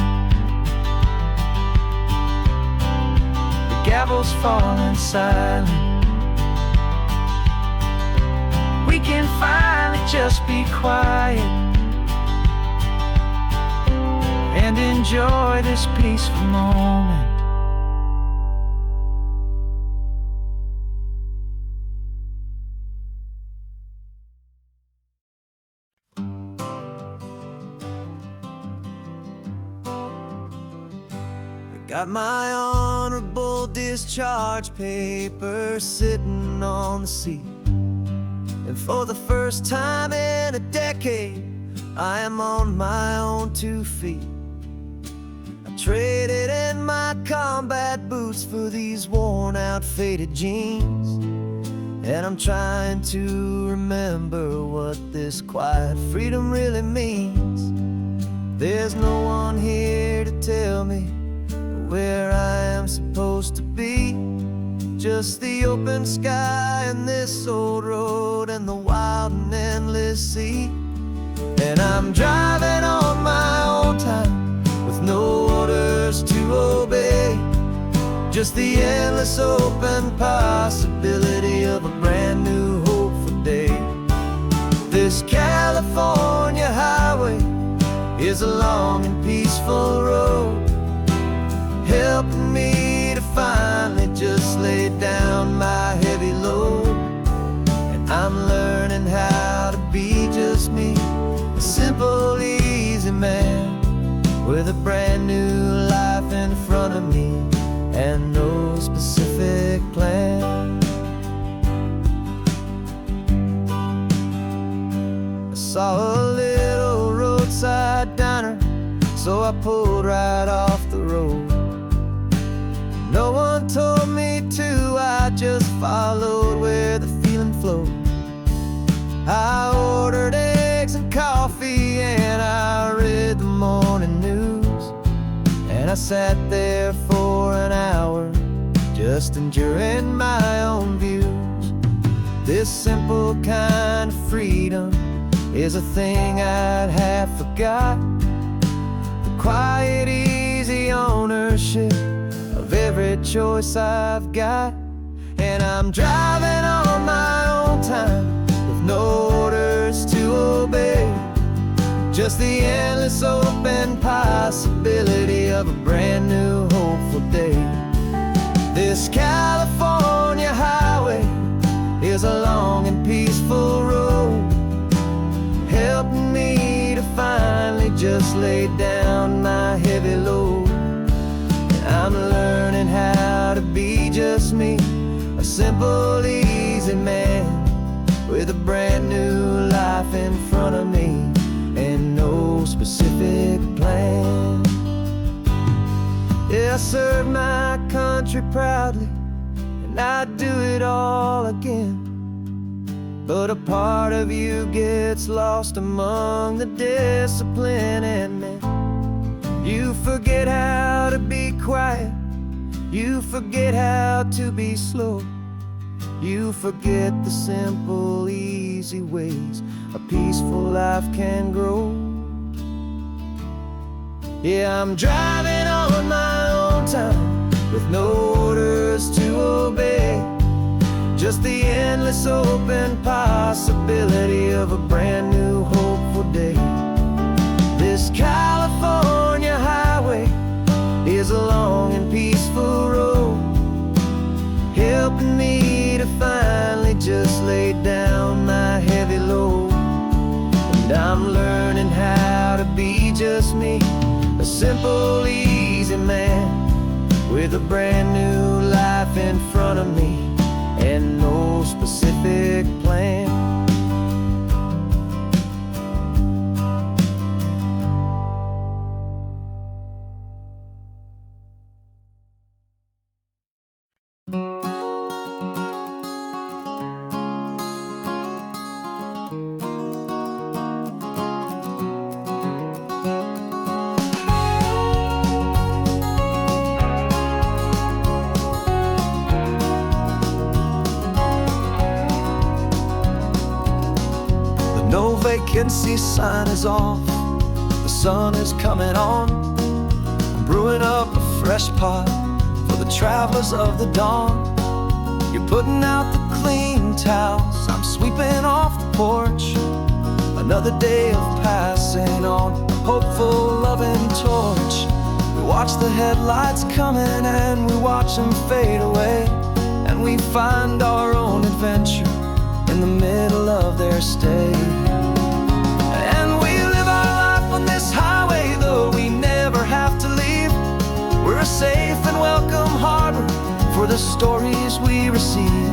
the gavel's falling silent. We can finally just be quiet and enjoy this peaceful moment. I got my honorable discharge paper sitting on the seat, and for the first time in a decade, I am on my own 2 feet. I traded in my combat boots for these worn out faded jeans, and I'm trying to remember what this quiet freedom really means. There's no one here to tell me where I am supposed to be, just the open sky and this old road and the wild and endless sea. And I'm driving on my own time with no orders to obey, just the endless open possibility of a brand new hopeful day. This California highway is a long and peaceful road, helping me to finally just lay down my heavy load. And I'm learning how to be just me, a simple, easy man with a brand new life in front of me and no specific plan. I saw a little roadside diner, so I pulled right off the road. No one told me to, I just followed where the feeling flowed. I ordered eggs and coffee and I read the morning news, and I sat there for an hour just enduring my own views. This simple kind of freedom is a thing I'd have forgot, the quiet, easy ownership of every choice I've got. And I'm driving on my own time with no orders to obey, just the endless open possibility of a brand new hopeful day. This California highway is a long and peaceful road, helping me to finally just lay down my heavy load. I'm learning how to be just me, a simple, easy man with a brand new life in front of me and no specific plan. Yeah, I serve my country proudly and I'd do it all again, but a part of you gets lost among the discipline and men. You forget how to be quiet, you forget how to be slow, You forget the simple, easy ways a peaceful life can grow. Yeah, I'm driving on my own time with no orders to obey. Just the endless open possibility of a brand new hopeful day. This California highway is a long and peaceful road, helping me to finally just lay down my heavy load. And I'm learning how to be just me, a simple, easy man with a brand new life in front of me and no specific plan. No vacancy sign is off, the sun is coming on. I'm brewing up a fresh pot for the travelers of the dawn. You're putting out the clean towels, I'm sweeping off the porch. Another day of passing on, a hopeful, loving torch. We watch the headlights coming and we watch them fade away, and we find our own adventure in the middle of their stay. And we live our life on this highway, though we never have to leave. We're a safe and welcome harbor for the stories we receive.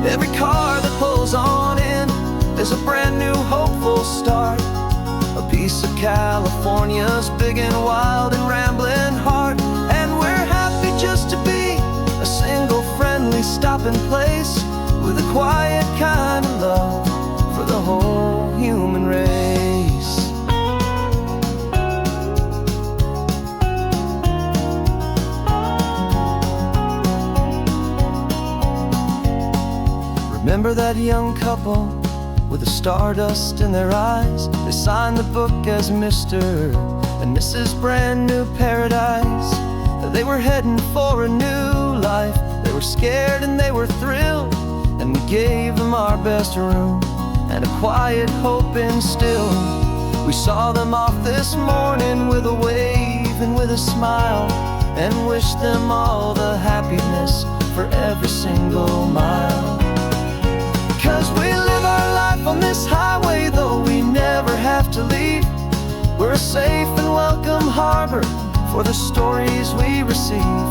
Every car that pulls on in is a brand new hopeful start, a piece of California's big and wild and rambling heart. And we're happy just to be a single friendly stopping place with a quiet kind of love for the whole human race. Remember that young couple with the stardust in their eyes? They signed the book as Mr. and Mrs. Brand New Paradise. They were heading for a new life. They were scared and they were thrilled, and we gave them our best room and a quiet hope instilled. We saw them off this morning with a wave and with a smile, and wished them all the happiness for every single mile. 'Cause we live our life on this highway, though we never have to leave. We're a safe and welcome harbor for the stories we receive.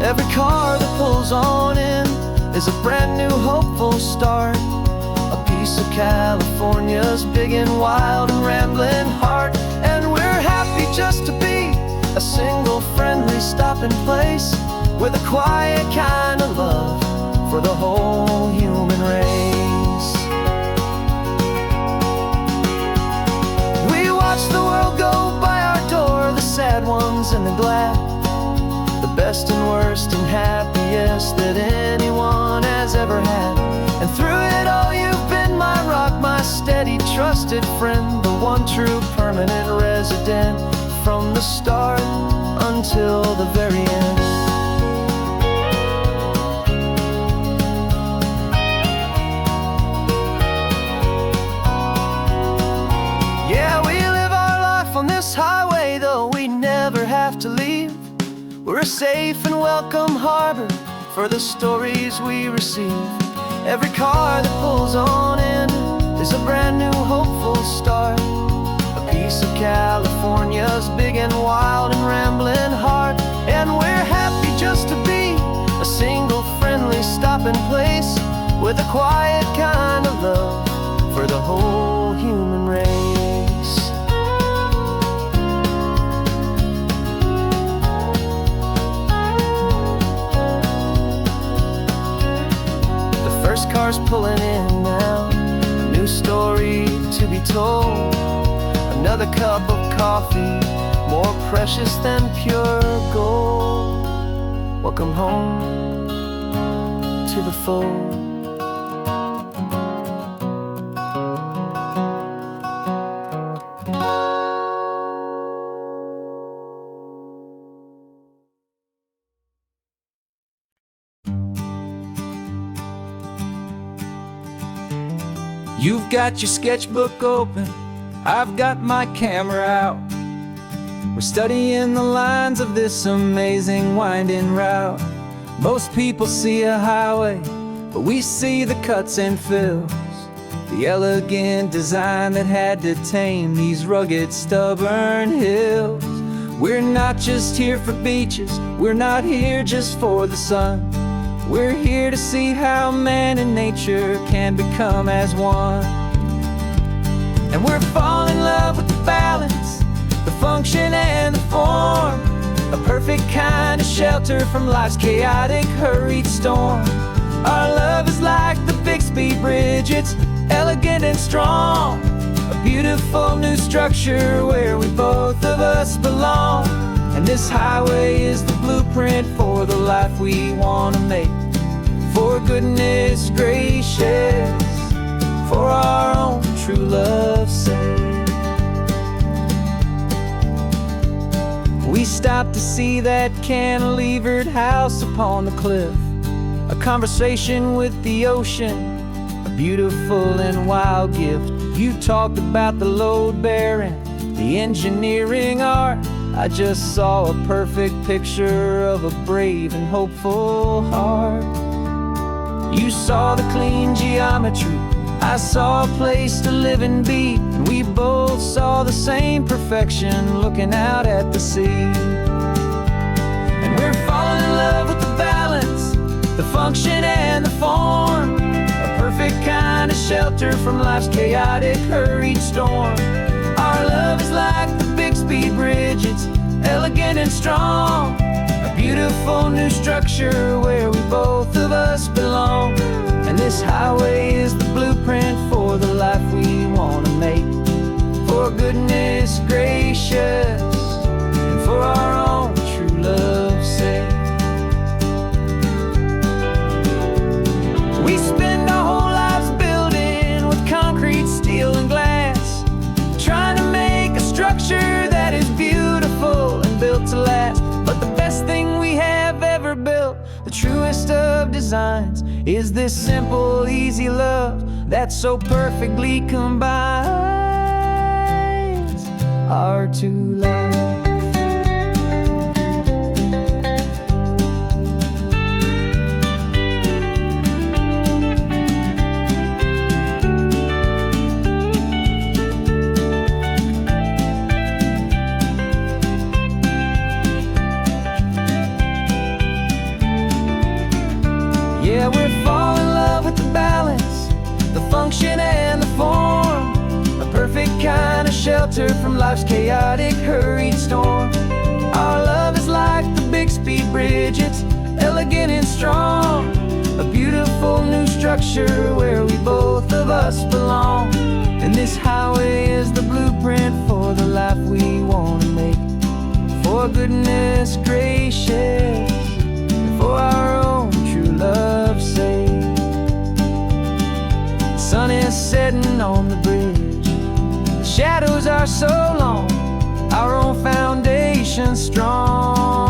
Every car that pulls on in is a brand new hopeful start, a piece of California's big and wild and rambling heart. And we're happy just to be a single friendly stopping place with a quiet kind of love for the whole human race. We watch the world go by our door, the sad ones and the glad, the best and worst and happiest that anyone has ever had. And through it all you've been my rock, my steady trusted friend, the one true permanent resident from the start until the very end. Yeah, we live our life on this highway, though we never have to leave. We're a safe and welcome harbor for the stories we receive. Every car that pulls on in is a brand new hopeful start, a piece of California's big and wild and rambling heart. And we're happy just to be a single friendly stopping place with a quiet kind of love for the whole human race. Cars pulling in now, a new story to be told. Another cup of coffee, more precious than pure gold. Welcome home to the fold. You've got your sketchbook open, I've got my camera out. We're studying the lines of this amazing winding route. Most people see a highway, but we see the cuts and fills, the elegant design that had to tame these rugged, stubborn hills. We're not just here for beaches, we're not here just for the sun. We're here to see how man and nature can become as one. And we're falling in love with the balance, the function and the form, a perfect kind of shelter from life's chaotic, hurried storm. Our love is like the Bixby Bridge, it's elegant and strong, a beautiful new structure where we both of us belong. And this highway is the blueprint for the life we want to make. For goodness gracious, for our own true love's sake. We stopped to see that cantilevered house upon the cliff, a conversation with the ocean, a beautiful and wild gift. You talked about the load bearing, the engineering art. I just saw a perfect picture of a brave and hopeful heart. You saw the clean geometry, I saw a place to live and be, and we both saw the same perfection looking out at the sea. And we're falling in love with the balance, the function and the form, a perfect kind of shelter from life's chaotic, hurried storm. Our love is like the Bixby Bridge, it's elegant and strong, a beautiful new structure where we both of us belong. And this highway is the blueprint for the life we want to make. For goodness gracious, and for our own true love's sake. We spend our whole lives building with concrete, steel, and glass, trying to make a structure that is beautiful and built to last. But the best thing we have ever built, the truest of designs, is this simple, easy love that so perfectly combines our two lives. Yeah, we're falling in love with the balance, the function and the form, a perfect kind of shelter from life's chaotic, hurried storm. Our love is like the Bixby Bridge, it's elegant and strong, a beautiful new structure where we both of us belong. And this highway is the blueprint for the life we want to make. For goodness gracious, for our own true love's sake. The sun is setting on the bridge, the shadows are so long, our own foundation strong.